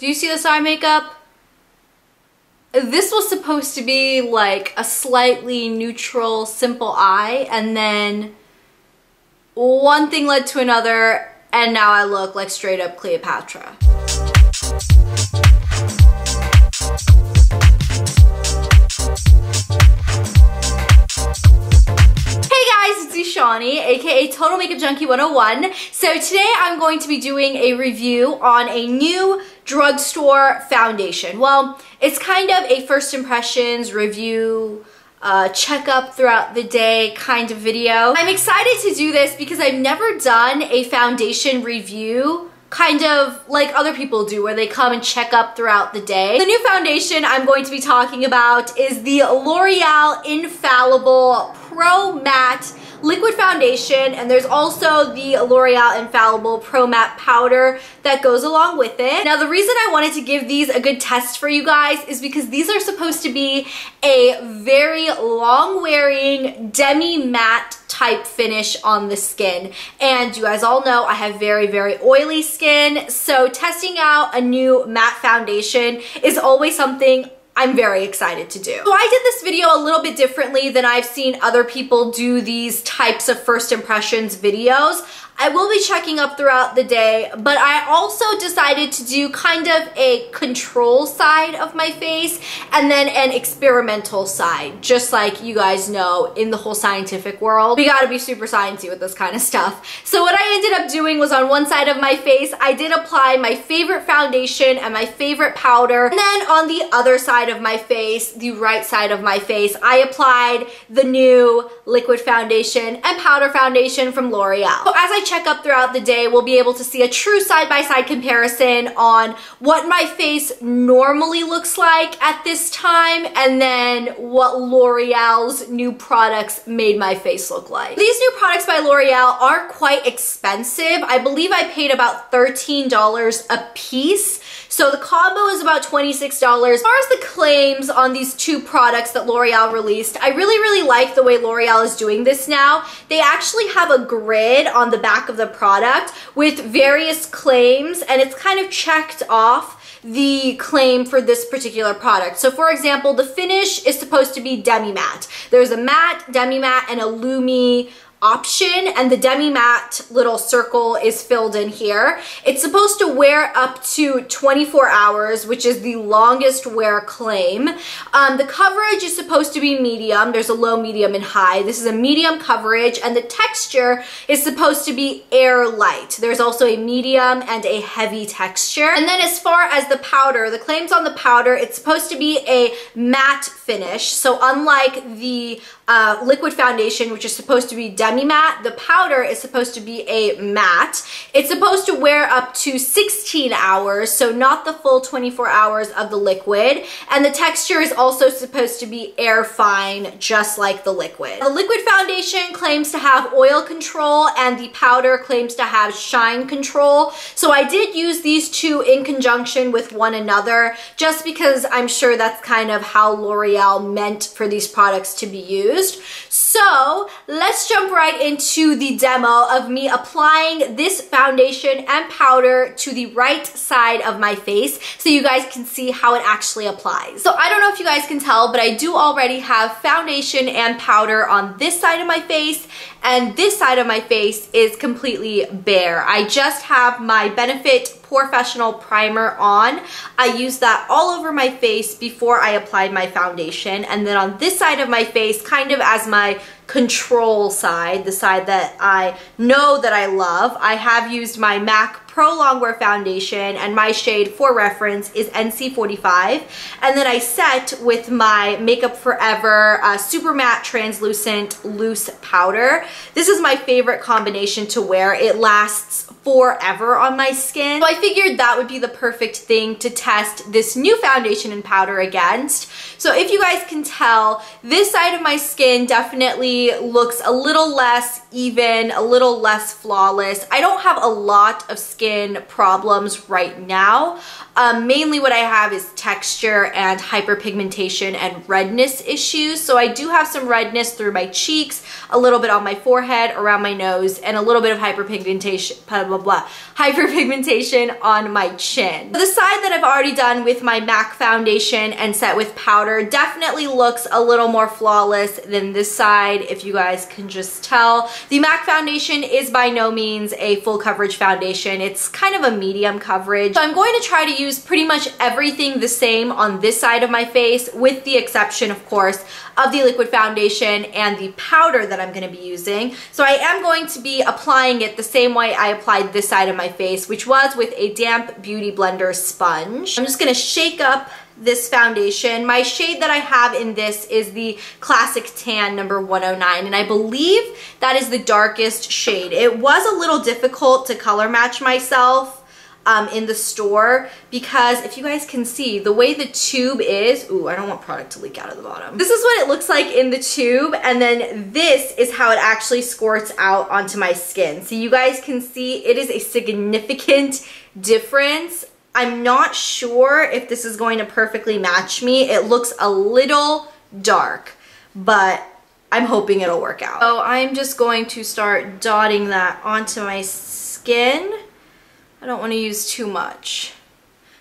Do you see this eye makeup? This was supposed to be like a slightly neutral, simple eye, and then one thing led to another, and now I look like straight up Cleopatra. Shawnee, aka Total Makeup Junkie 101. So today I'm going to be doing a review on a new drugstore foundation. Well, it's kind of a first impressions review, checkup throughout the day kind of video. I'm excited to do this because I've never done a foundation review kind of like other people do, where they come and check up throughout the day. The new foundation I'm going to be talking about is the L'Oreal Infallible Pro Matte Liquid Foundation, and there's also the L'Oreal Infallible Pro Matte Powder that goes along with it. Now, the reason I wanted to give these a good test for you guys is because these are supposed to be a very long-wearing Demi matte type finish on the skin, and you guys all know I have very, very oily skin, so testing out a new matte foundation is always something I'm very excited to do. So I did this video a little bit differently than I've seen other people do these types of first impressions videos. I will be checking up throughout the day, but I also decided to do kind of a control side of my face and then an experimental side. Just like you guys know, in the whole scientific world, we gotta be super sciencey with this kind of stuff. So what I ended up doing was on one side of my face, I did apply my favorite foundation and my favorite powder. And then on the other side of my face, the right side of my face, I applied the new liquid foundation and powder foundation from L'Oreal. So as I check up throughout the day, we'll be able to see a true side-by-side comparison on what my face normally looks like at this time, and then what L'Oreal's new products made my face look like. These new products by L'Oreal are quite expensive. I believe I paid about $13 a piece. So the combo is about $26. As far as the claims on these two products that L'Oreal released, I really like the way L'Oreal is doing this now. They actually have a grid on the back of the product with various claims, and it's kind of checked off the claim for this particular product. So for example, the finish is supposed to be demi matte. There's a matte, demi matte, and a lumi option, and the demi matte little circle is filled in here. It's supposed to wear up to 24 hours, which is the longest wear claim. The coverage is supposed to be medium. There's a low, medium, and high. This is a medium coverage, and the texture is supposed to be air light. There's also a medium and a heavy texture. And then as far as the powder, the claims on the powder, it's supposed to be a matte finish. So unlike the liquid foundation, which is supposed to be demi matte, the powder is supposed to be a matte. It's supposed to wear up to 16 hours, so not the full 24 hours of the liquid. And the texture is also supposed to be air fine, just like the liquid. The liquid foundation claims to have oil control, and the powder claims to have shine control. So I did use these two in conjunction with one another, just because I'm sure that's kind of how L'Oreal meant for these products to be used. So let's jump right into the demo of me applying this foundation and powder to the right side of my face so you guys can see how it actually applies. So I don't know if you guys can tell, but I do already have foundation and powder on this side of my face, and this side of my face is completely bare. I just have my Benefit Professional Primer on. I used that all over my face before I applied my foundation, and then on this side of my face, kind of as my control side, the side that I know that I love, I have used my MAC Pro Longwear Foundation, and my shade for reference is NC45. And then I set with my Makeup Forever Super Matte Translucent Loose Powder. This is my favorite combination to wear. It lasts forever on my skin. So I figured that would be the perfect thing to test this new foundation and powder against. So if you guys can tell, this side of my skin definitely looks a little less even, a little less flawless. I don't have a lot of skin problems right now. Mainly what I have is texture and hyperpigmentation and redness issues. So I do have some redness through my cheeks, a little bit on my forehead, around my nose, and a little bit of hyperpigmentation blah, blah, hyperpigmentation on my chin. The side that I've already done with my MAC foundation and set with powder definitely looks a little more flawless than this side, if you guys can just tell. The MAC foundation is by no means a full coverage foundation. It's kind of a medium coverage. So I'm going to try to use pretty much everything the same on this side of my face, with the exception, of course, of the liquid foundation and the powder that I'm going to be using. So I am going to be applying it the same way I applied this side of my face, which was with a damp beauty blender sponge. I'm just going to shake up this foundation. My shade that I have in this is the Classic Tan number 109, and I believe that is the darkest shade. It was a little difficult to color match myself in the store, because if you guys can see the way the tube is, ooh, I don't want product to leak out of the bottom. This is what it looks like in the tube, and then this is how it actually squirts out onto my skin. So you guys can see it is a significant difference. I'm not sure if this is going to perfectly match me. It looks a little dark, but I'm hoping it'll work out. So I'm just going to start dotting that onto my skin. I don't want to use too much,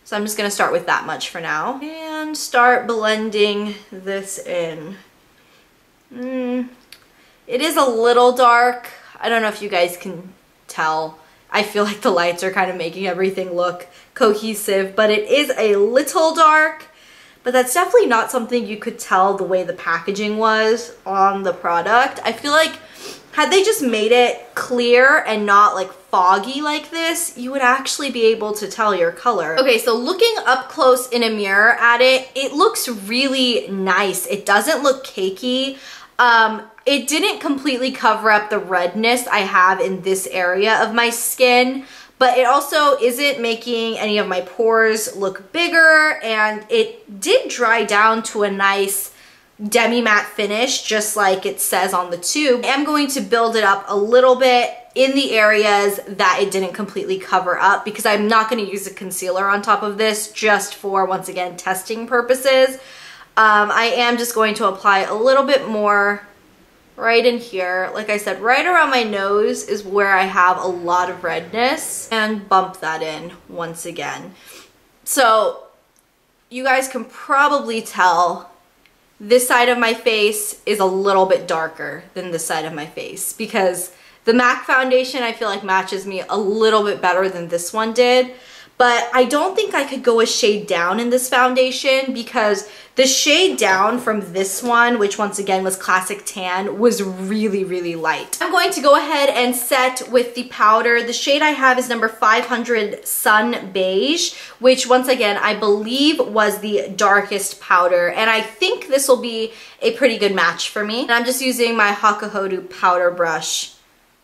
so I'm just going to start with that much for now and start blending this in. It is a little dark. I don't know if you guys can tell. I feel like the lights are kind of making everything look cohesive, but it is a little dark. But that's definitely not something you could tell the way the packaging was on the product. I feel like had they just made it clear and not like foggy like this, you would actually be able to tell your color. Okay, so looking up close in a mirror at it, it looks really nice. It doesn't look cakey. It didn't completely cover up the redness I have in this area of my skin, but it also isn't making any of my pores look bigger, and it did dry down to a nice Demi matte finish, just like it says on the tube. I am going to build it up a little bit in the areas that it didn't completely cover up, because I'm not going to use a concealer on top of this, just for, once again, testing purposes. I am just going to apply a little bit more right in here. Like I said, right around my nose is where I have a lot of redness, and bump that in once again. So you guys can probably tell this side of my face is a little bit darker than this side of my face, because the MAC foundation I feel like matches me a little bit better than this one did. But I don't think I could go a shade down in this foundation, because the shade down from this one, which once again was Classic Tan, was really, really light. I'm going to go ahead and set with the powder. The shade I have is number 500 Sun Beige, which once again, I believe was the darkest powder. And I think this will be a pretty good match for me. And I'm just using my Hakuhodo powder brush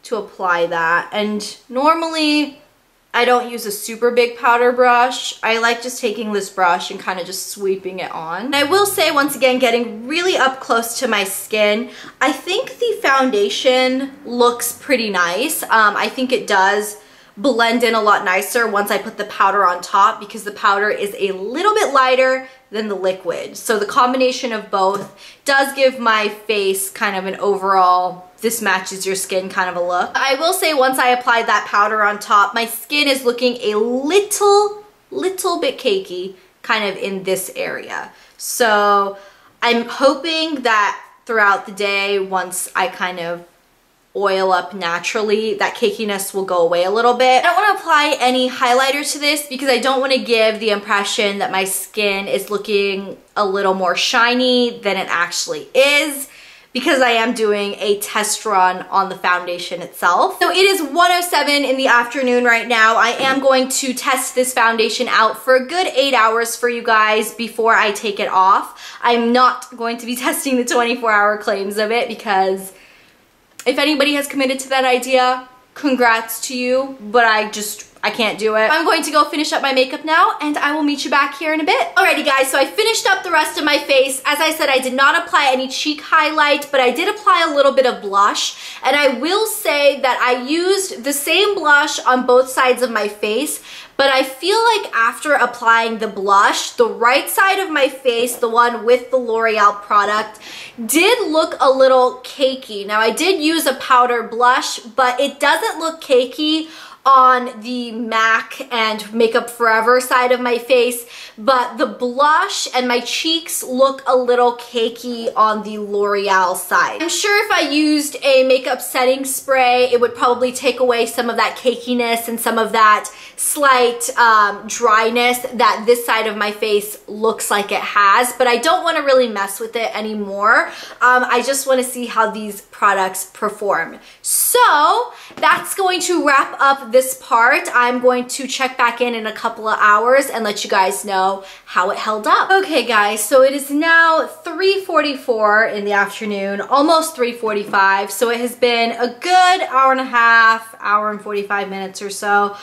to apply that. And normally, I don't use a super big powder brush. I like just taking this brush and kind of just sweeping it on. And I will say, once again, getting really up close to my skin, I think the foundation looks pretty nice. I think it does blend in a lot nicer once I put the powder on top, because the powder is a little bit lighter than the liquid. So the combination of both does give my face kind of an overall, this matches your skin kind of a look. I will say, once I applied that powder on top, my skin is looking a little bit cakey kind of in this area. So I'm hoping that throughout the day, once I kind of oil up naturally, that cakiness will go away a little bit. I don't want to apply any highlighter to this, because I don't want to give the impression that my skin is looking a little more shiny than it actually is, because I am doing a test run on the foundation itself. So it is 1:07 in the afternoon right now. I am going to test this foundation out for a good 8 hours for you guys before I take it off. I'm not going to be testing the 24-hour claims of it, because if anybody has committed to that idea, congrats to you, but I can't do it. I'm going to go finish up my makeup now, and I will meet you back here in a bit. Alrighty guys, so I finished up the rest of my face. As I said, I did not apply any cheek highlight, but I did apply a little bit of blush, and I will say that I used the same blush on both sides of my face, but I feel like after applying the blush, the right side of my face, the one with the L'Oreal product, did look a little cakey. Now I did use a powder blush, but it doesn't look cakey on the MAC and Makeup Forever side of my face, but the blush and my cheeks look a little cakey on the L'Oreal side. I'm sure if I used a makeup setting spray, it would probably take away some of that cakiness and some of that slight dryness that this side of my face looks like it has, but I don't want to really mess with it anymore. I just want to see how these products perform. So that's going to wrap up this part. I'm going to check back in a couple of hours and let you guys know how it held up. Okay guys, so it is now 3:44 in the afternoon, almost 3:45. So it has been a good hour and a half, hour and 45 minutes or so.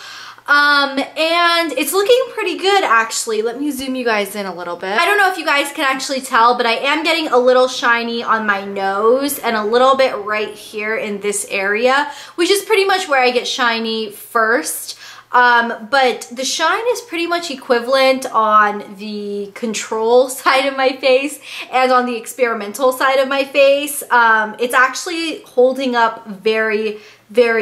And it's looking pretty good actually. Let me zoom you guys in a little bit. I don't know if you guys can actually tell, but I am getting a little shiny on my nose and a little bit right here in this area, which is pretty much where I get shiny first. But the shine is pretty much equivalent on the control side of my face and on the experimental side of my face. It's actually holding up very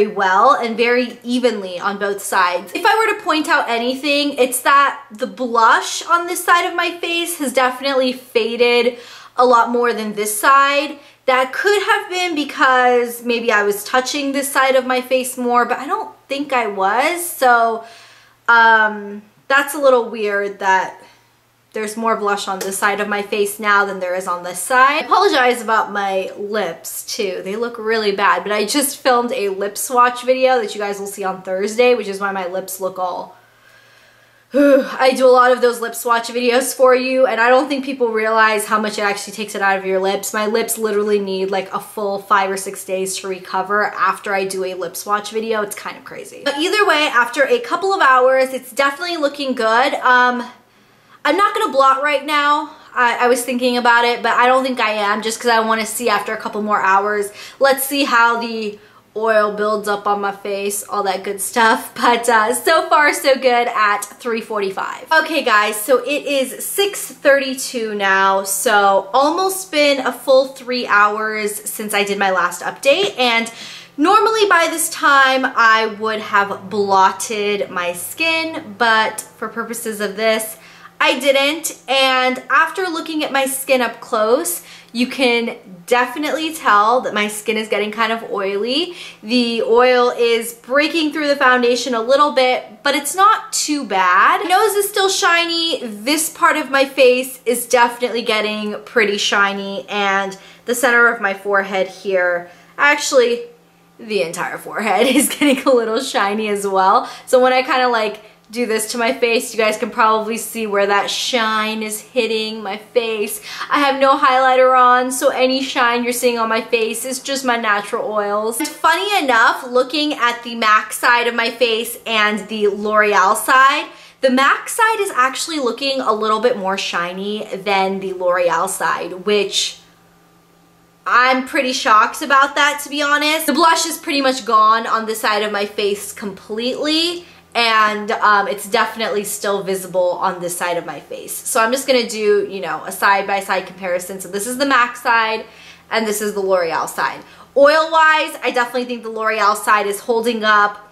well and very evenly on both sides. If I were to point out anything, it's that the blush on this side of my face has definitely faded a lot more than this side. That could have been because maybe I was touching this side of my face more, but I don't think I was. So that's a little weird that there's more blush on this side of my face now than there is on this side. I apologize about my lips too. They look really bad, but I just filmed a lip swatch video that you guys will see on Thursday, which is why my lips look all... I do a lot of those lip swatch videos for you, and I don't think people realize how much it actually takes it out of your lips. My lips literally need like a full 5 or 6 days to recover after I do a lip swatch video. It's kind of crazy. But either way, after a couple of hours, it's definitely looking good. I'm not gonna blot right now. I was thinking about it, but I don't think I am, just because I want to see after a couple more hours. Let's see how the oil builds up on my face, all that good stuff. But so far so good at 3:45. Okay guys, so it is 6:32 now, so almost been a full 3 hours since I did my last update, and normally by this time I would have blotted my skin, but for purposes of this, I didn't. And after looking at my skin up close, you can definitely tell that my skin is getting kind of oily. The oil is breaking through the foundation a little bit, but it's not too bad. My nose is still shiny. This part of my face is definitely getting pretty shiny, and the center of my forehead here, actually the entire forehead, is getting a little shiny as well. So when I kind of like do this to my face, you guys can probably see where that shine is hitting my face. I have no highlighter on, so any shine you're seeing on my face is just my natural oils. And funny enough, looking at the MAC side of my face and the L'Oreal side, the MAC side is actually looking a little bit more shiny than the L'Oreal side, which I'm pretty shocked about that, to be honest. The blush is pretty much gone on this side of my face completely, and it's definitely still visible on this side of my face. So I'm just gonna do, you know, a side-by-side comparison. So this is the MAC side and this is the L'Oreal side. Oil-wise, I definitely think the L'Oreal side is holding up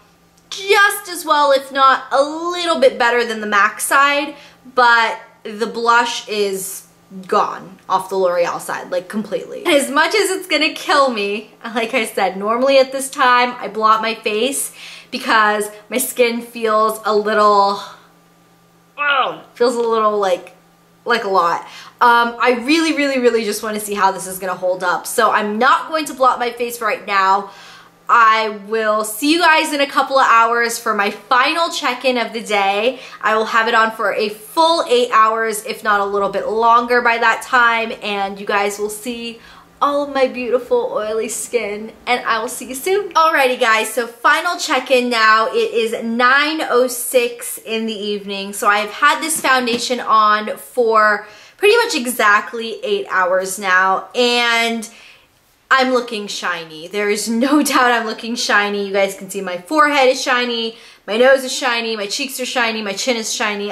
just as well, if not a little bit better than the MAC side, but the blush is gone off the L'Oreal side, like completely. And as much as it's gonna kill me, like I said, normally at this time I blot my face because my skin feels a little, like a lot. I really just want to see how this is gonna hold up. So I'm not going to blot my face right now. I will see you guys in a couple of hours for my final check-in of the day. I will have it on for a full 8 hours, if not a little bit longer by that time, and you guys will see all of my beautiful oily skin, and I will see you soon. Alrighty guys, so final check-in now. It is 9:06 in the evening, so I've had this foundation on for pretty much exactly 8 hours now, and I'm looking shiny. There is no doubt I'm looking shiny. You guys can see my forehead is shiny, my nose is shiny, my cheeks are shiny, my chin is shiny.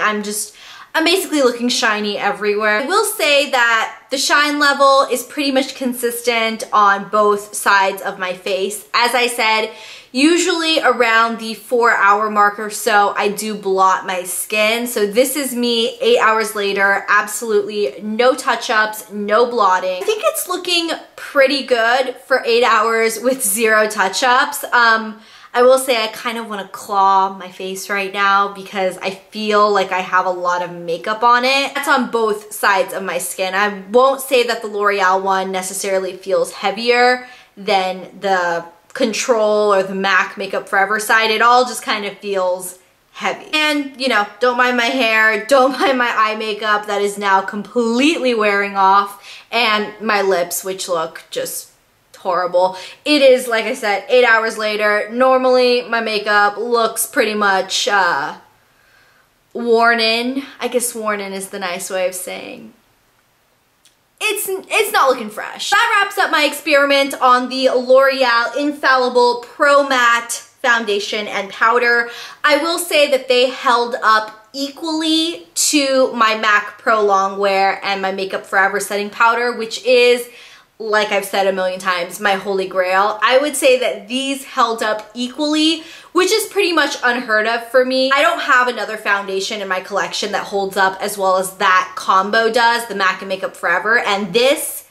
I'm basically looking shiny everywhere. I will say that the shine level is pretty much consistent on both sides of my face. As I said, usually around the 4-hour mark or so, I do blot my skin. So this is me 8 hours later, absolutely no touch-ups, no blotting. I think it's looking pretty good for 8 hours with 0 touch-ups. I will say I kind of want to claw my face right now because I feel like I have a lot of makeup on it. That's on both sides of my skin. I won't say that the L'Oreal one necessarily feels heavier than the Control or the MAC Makeup Forever side. It all just kind of feels heavy. And, you know, don't mind my hair, don't mind my eye makeup that is now completely wearing off, and my lips, which look just horrible. It is, like I said, 8 hours later. Normally my makeup looks pretty much worn in. I guess worn in is the nice way of saying it's not looking fresh. That wraps up my experiment on the L'Oreal Infallible Pro Matte foundation and powder. I will say that they held up equally to my MAC Pro Longwear and my Makeup Forever setting powder, which is, like I've said a million times, my holy grail. I would say that these held up equally, which is pretty much unheard of for me. I don't have another foundation in my collection that holds up as well as that combo does, the MAC and Makeup Forever, and this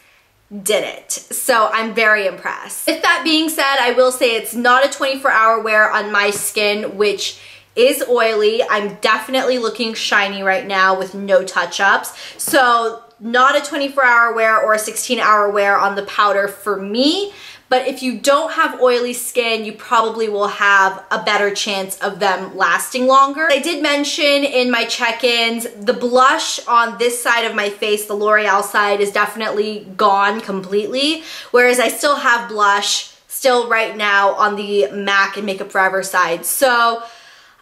did it. So I'm very impressed. With that being said, I will say it's not a 24-hour wear on my skin, which is oily. I'm definitely looking shiny right now with no touch-ups. So not a 24-hour wear or a 16-hour wear on the powder for me, but if you don't have oily skin, you probably will have a better chance of them lasting longer. I did mention in my check-ins, the blush on this side of my face, the L'Oreal side, is definitely gone completely, whereas I still have blush still right now on the MAC and Makeup Forever side. So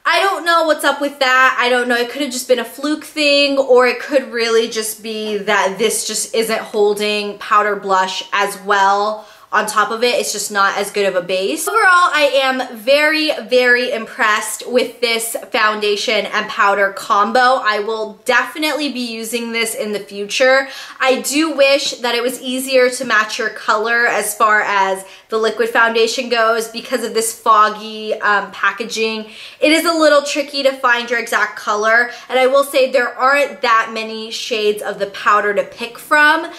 I don't know what's up with that. I don't know. It could have just been a fluke thing, or it could really just be that this just isn't holding powder blush as well on top of it. It's just not as good of a base. Overall, I am very, very impressed with this foundation and powder combo. I will definitely be using this in the future. I do wish that it was easier to match your color as far as the liquid foundation goes because of this foggy packaging. It is a little tricky to find your exact color, and I will say there aren't that many shades of the powder to pick from,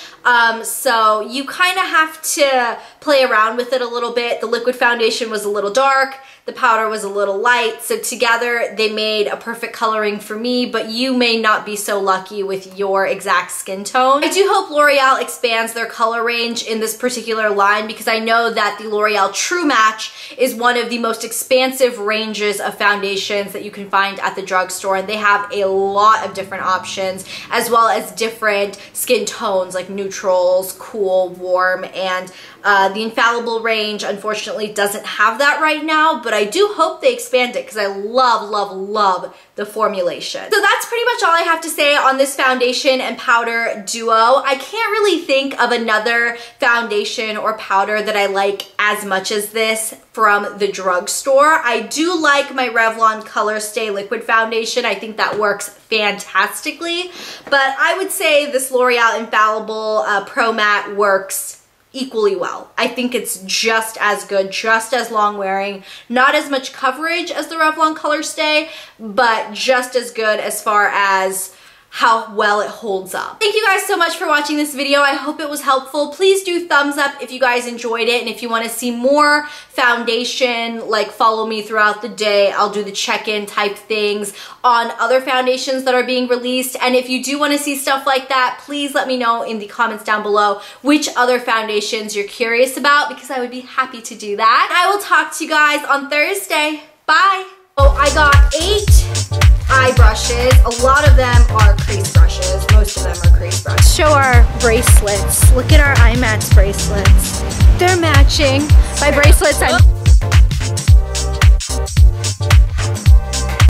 so you kind of have to play around with it a little bit. The liquid foundation was a little dark, the powder was a little light, so together they made a perfect coloring for me, but you may not be so lucky with your exact skin tone. I do hope L'Oreal expands their color range in this particular line because I know that the L'Oreal True Match is one of the most expansive ranges of foundations that you can find at the drugstore, and they have a lot of different options as well as different skin tones like neutrals, cool, warm, and the Infallible range unfortunately doesn't have that right now, but I do hope they expand it because I love, love, love the formulation. So that's pretty much all I have to say on this foundation and powder duo. I can't really think of another foundation or powder that I like as much as this from the drugstore. I do like my Revlon Color Stay Liquid Foundation. I think that works fantastically, but I would say this L'Oreal Infallible Pro Matte works equally well. I think it's just as good, just as long wearing, not as much coverage as the Revlon Color Stay, but just as good as far as how well it holds up. Thank you guys so much for watching this video. I hope it was helpful. Please do thumbs up if you guys enjoyed it, and if you want to see more foundation, like follow me throughout the day. I'll do the check-in type things on other foundations that are being released, and if you do want to see stuff like that, please let me know in the comments down below which other foundations you're curious about, because I would be happy to do that. I will talk to you guys on Thursday. Bye! Oh, I got 8 eye brushes. A lot of them are crease brushes. Most of them are crease brushes. Show our bracelets. Look at our eye match bracelets. They're matching. By bracelets, I'm